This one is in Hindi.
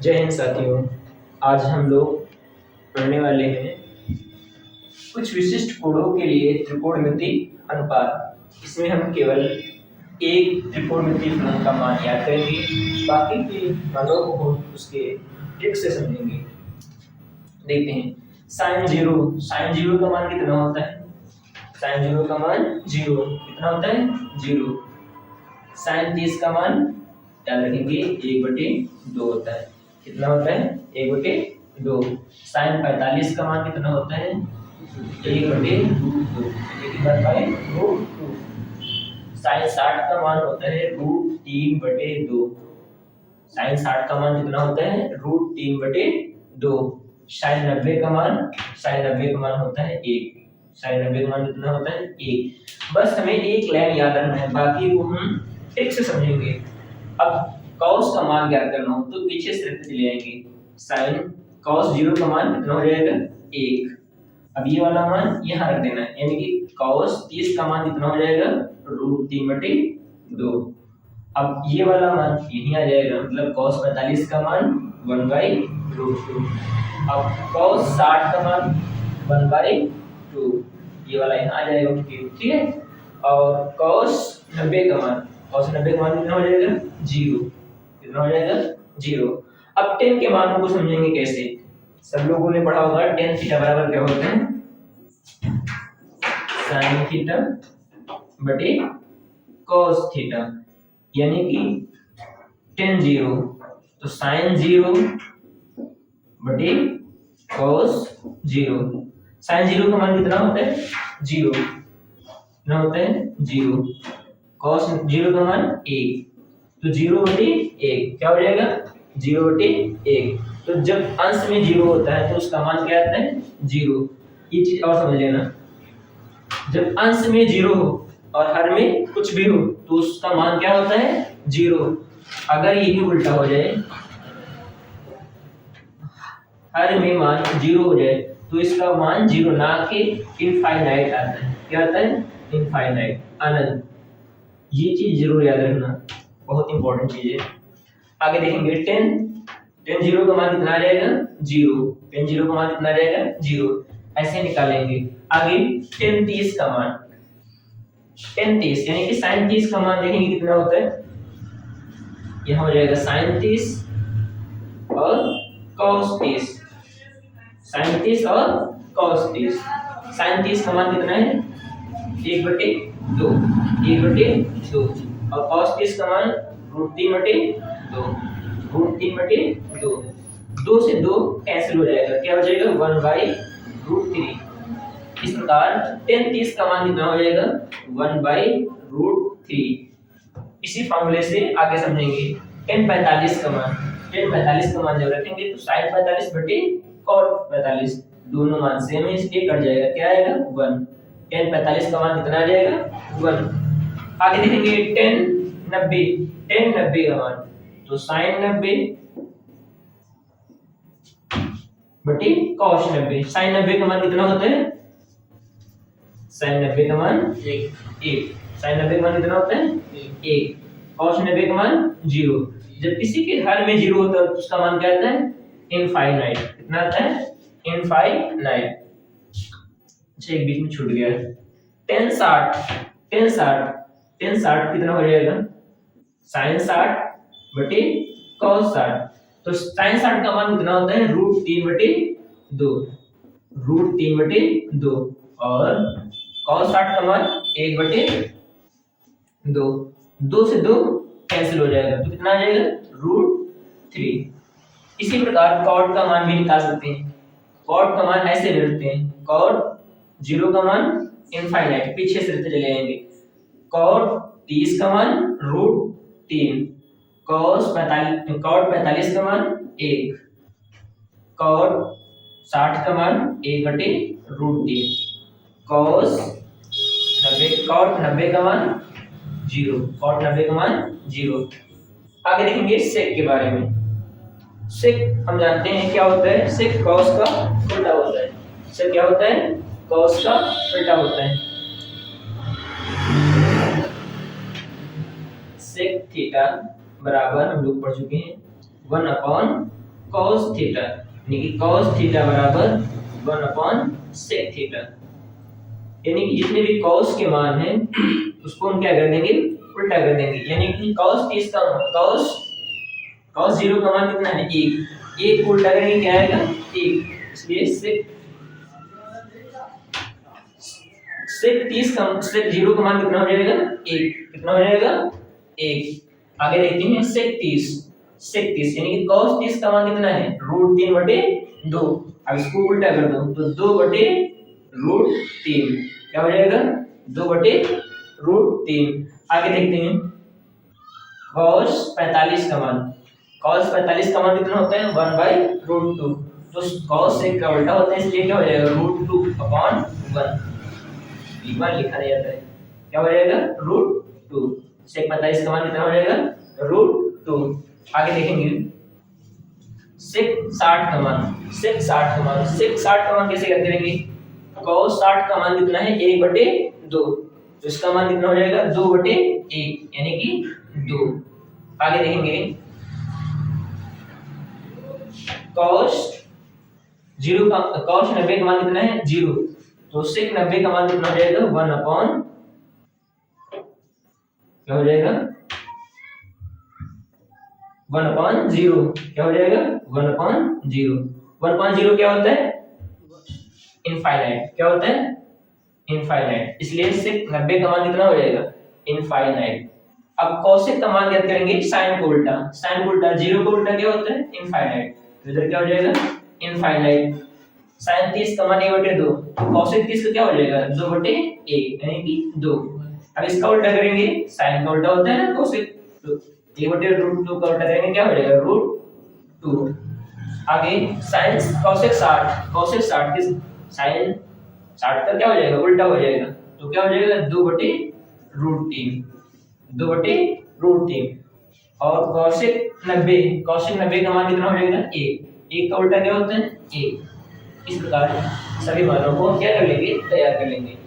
जय हिंद साथियों। आज हम लोग पढ़ने वाले हैं कुछ विशिष्ट कोणों के लिए त्रिकोणमिति अनुपात। इसमें हम केवल एक त्रिकोणमिति फलन का मान याद करेंगे, बाकी के मानों को हम उसके ट्रिक से समझेंगे। देखते हैं साइन जीरो का मान कितना होता है। साइन जीरो का मान जीरो कितना होता है, जीरो। साइन 30 का मान याद रखेंगे 1/2 होता है। कितना होता है, 1/2। साइन 45 का मान कितना होता है, 1/√2 √2। साइन 60 का मान होता है √3/2। साइन 60 का मान कितना होता है, √3/2। साइन 90 का मान होता है 1। साइन 90 का मान कितना होता है, 1। बस हमें एक लाइन याद रखना है, बाकी को हम ठीक से समझेंगे। अब cos का मान ज्ञात करना हो तो पीछे से रखते चले जाएंगे। sin cos 0 का मान कितना हो जाएगा, 1। अब ये वाला मान यहाँ रख देना है, यानी कि cos 30 का मान कितना हो जाएगा, √3/2। अब ये वाला मान यहीं आ जाएगा, मतलब cos 45 का मान 1/√2। अब cos 60 का मान 1/2, ये वाला यहाँ आ जाएगा, ठीक है। और cos 90 का मान कितना हो जाएगा, 0। कितना हो जाएगा, 0। अब tan के मानों को समझेंगे कैसे। सब लोगों ने पढ़ा होगा tan थीटा बराबर क्या होता है, sin थीटा बटे cos थीटा। यानी कि tan 0 तो sin 0 बटे cos 0। sin 0 का मान कितना होता है, 0। कितना होता है, 0। cos 0 का मान 1, तो 0/1 क्या हो जाएगा, 0/1। तो जब अंश में 0 होता है तो उसका मान क्या आता है, 0। ये चीज और समझ लेना, जब अंश में 0 हो और हर में कुछ भी हो तो उसका मान क्या होता है, 0। अगर यही उल्टा हो जाए, हर में मान 0 हो जाए तो इसका मान 0 ना के इनफाइनाइट आता है। क्या आता है, इनफाइनाइट, अनंत। ये चीज जरूर याद रखना, बहुत इंपॉर्टेंट चीज है। आगे देखेंगे tan 0 का मान कितना आ जाएगा, 0। tan 0 का मान कितना आ जाएगा, 0। ऐसे निकालेंगे। आगे tan 30 का मान, tan 30 यानी कि sin 30 का मान देखेंगे कितना होता है, यह हो जाएगा sin 30 और cos 30। sin 30 और cos 30। sin 30 का मान कितना है, 1/2 और cos 30 का मान √3/2 √3/2। 2 से 2 कैंसिल हो जाएगा, क्या हो जाएगा, 1/√3। इस प्रकार tan 30 का मान कितना हो जाएगा, 1/√3। इसी फॉर्मूले से आगे समझेंगे tan 45 का मान। tan 45 का मान जब रखेंगे तो sin 45 बटे cos 45, दोनों मान सेम है इसलिए कट जाएगा, क्या आएगा, 1। tan 45 का मान कितना आ जाएगा, 1। आगे देखेंगे tan 90 का मान, तो sin 90 बटे cos 90। sin 90 का मान कितना होता है, sin 90 का मान 1। sin 90 का मान कितना होता है, 1। cos 90 का मान 0। जब किसी के हर में 0 होता है तो उसका मान क्या आता है, इनफाइनाइट। कितना आता है, इनफाइनाइट। अच्छा एक बीच में छूट गया है, tan 60 कितना हो जाएगा, sin 60 बटे cos 60। तो sin 60 का मान कितना होता है, √3/2 और cos 60 का मान 1/2। 2 से 2 कैंसिल हो जाएगा तो कितना आ जाएगा, √3। इसी प्रकार cot का मान भी निकाल सकते हैं। cot का मान ऐसे ले सकते हैं, cot 0 का मान इनफाइनाइट, पीछे से चले जाएंगे। cot 30 का मान √3, cot 45 का मान 1, cot 60 का मान 1/√3, cos 90 का मान 0, cot 90 का मान 0। आगे देखेंगे sec के बारे में। sec हम जानते हैं क्या होता है, sec cos का उल्टा होता है। sec क्या होता है, cos का उल्टा होता है। sec थीटा बराबर हम लोग पढ़ चुके हैं 1/√2 cos थीटा, यानी कि cos थीटा बराबर 1/sec थीटा। यानी कि जितने भी cos के मान हैं उसको हम क्या कर देंगे, उल्टा कर देंगे। यानी कि cos 30 का cos 0 का मान कितना है, 1, 1 को उल्टा करेंगे क्या आएगा, 1। इसलिए sec 0 का मान कितना हो जाएगा, 1। कितना हो जाएगा, 1। आगे देखते हैं sec 30 यानी कि cos 30 का मान कितना है, √3/2। अब इसको उल्टा कर दो तो 2/√3 क्या हो जाएगा, 2/√3। आगे देखते हैं cos 45 का मान, cos 45 का मान कितना होता है, 1/√2। तो cos sec का उल्टा होता है, इसलिए क्या हो जाएगा, √2/1। b1 लिखा जाता है, क्या हो जाएगा, √2। sec 45 का मान कितना हो जाएगा, √2। आगे देखेंगे sec 60 का मान, sec 60 का मान कैसे करते रहेंगे, cos 60 का मान कितना है, 1/2। तो इसका मान कितना हो जाएगा, 2/1 यानी कि 2। आगे देखेंगे cos 90 का मान कितना है, 0। तो sec 90 का मान कितना हो जाएगा, 1/, क्या हो जाएगा, 1/0। क्या हो जाएगा, 1/0। 1/0 क्या होता है, इनफाइनाइट। क्या होता है, इनफाइनाइट। इसलिए sec 90 का मान कितना हो जाएगा, इनफाइनाइट। अब cosec का मान ज्ञात करेंगे, sin को उल्टा, 0 को उल्टा क्या होता है, इनफाइनाइट। तो इधर क्या हो जाएगा, इनफाइनाइट। sin 30 का मान 1/2, तो cosec 30 का क्या हो जाएगा, 2/1 यानी कि 2। अब इसका उल्टा करेंगे, sin का उल्टा होता है ना cosec, तो 1/√2 का उल्टा करेंगे क्या हो जाएगा, √2। आगे sin cosec 60 किस, sin 60 का क्या हो जाएगा, उल्टा हो जाएगा। तो क्या हो जाएगा, 2/√3, 2/√3। और cosec 90 का मान कितना हो जाएगा, 1 का उल्टा क्या होता है, 1। इस प्रकार सभी मानों को क्या कर लेंगे, तैयार कर लेंगे।